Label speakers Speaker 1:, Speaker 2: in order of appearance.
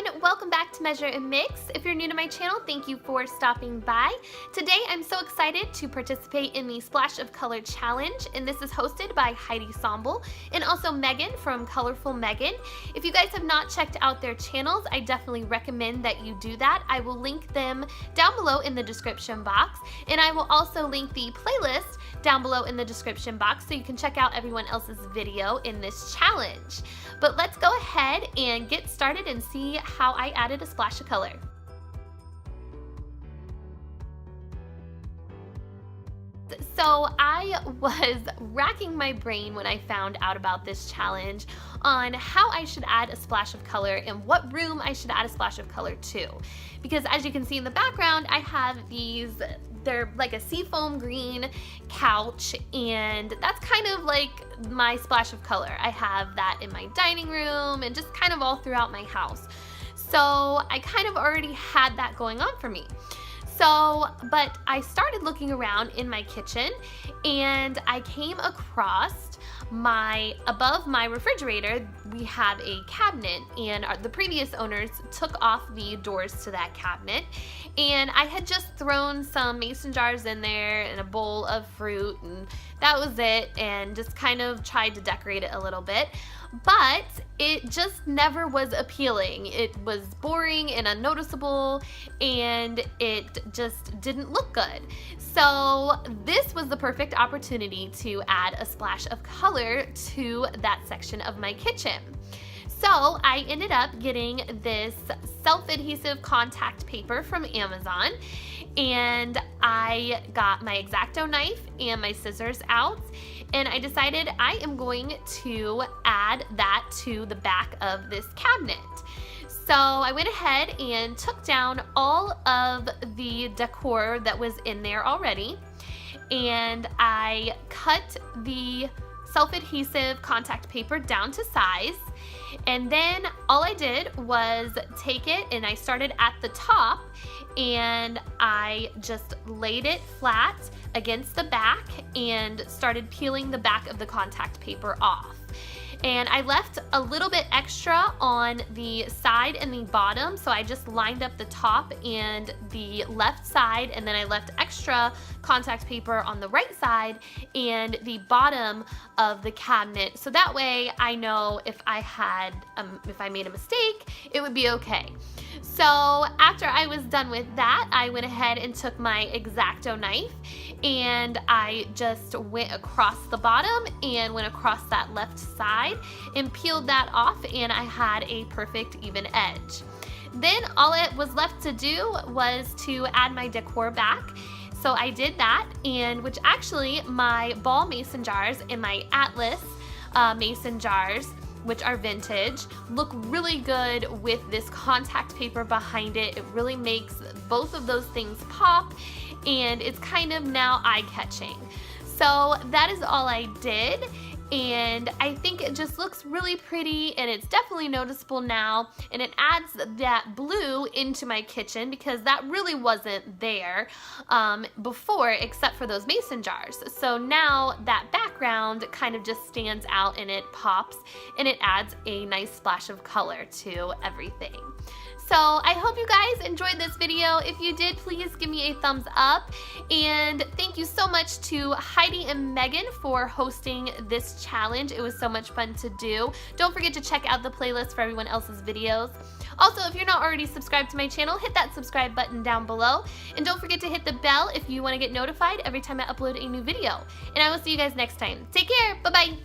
Speaker 1: everyone, welcome back to Measuremix. If you're new to my channel, thank you for stopping by. Today I'm so excited to participate in the Splash of Color Challenge, and this is hosted by Heidi Sombel and also Megan from Colorful Megan. If you guys have not checked out their channels, I definitely recommend that you do that. I will link them down below in the description box, and I will also link the playlist down below in the description box so you can check out everyone else's video in this challenge. But let's go ahead and get started and see how I added a splash of color. So I was racking my brain when I found out about this challenge on how I should add a splash of color and what room I should add a splash of color to. Because as you can see in the background, I have these, they're like a seafoam green couch, and that's kind of like my splash of color. I have that in my dining room and just kind of all throughout my house. So I kind of already had that going on for me. But I started looking around in my kitchen and I came across above my refrigerator, we have a cabinet, and the previous owners took off the doors to that cabinet, and I had just thrown some mason jars in there and a bowl of fruit, and that was it, and just kind of tried to decorate it a little bit. But it just never was appealing. It was boring and unnoticeable, and it just didn't look good. So this was the perfect opportunity to add a splash of color to that section of my kitchen. So I ended up getting this self-adhesive contact paper from Amazon, and I got my X-Acto knife and my scissors out, and I decided I am going to add that to the back of this cabinet. So I went ahead and took down all of the decor that was in there already, and I cut the self-adhesive contact paper down to size, and then all I did was take it and I started at the top and I just laid it flat against the back and started peeling the back of the contact paper off. And I left a little bit extra on the side and the bottom, so I just lined up the top and the left side, and then I left extra contact paper on the right side and the bottom of the cabinet, so that way I know if I made a mistake, it would be okay. So after I was done with that, I went ahead and took my X-Acto knife and I just went across the bottom and went across that left side and peeled that off, and I had a perfect even edge. Then all it was left to do was to add my decor back. So I did that, and which actually my ball mason jars and my Atlas mason jars, which are vintage, look really good with this contact paper behind it. It really makes both of those things pop, and it's kind of now eye-catching. So that is all I did, and I think it just looks really pretty, and it's definitely noticeable now, and it adds that blue into my kitchen because that really wasn't there before, except for those mason jars. So now that background kind of just stands out and it pops, and it adds a nice splash of color to everything. So I hope you guys enjoyed this video. If you did, please give me a thumbs up. And thank you so much to Heidi and Megan for hosting this challenge. It was so much fun to do. Don't forget to check out the playlist for everyone else's videos. Also, if you're not already subscribed to my channel, hit that subscribe button down below. And don't forget to hit the bell if you want to get notified every time I upload a new video. And I will see you guys next time. Take care. Bye-bye.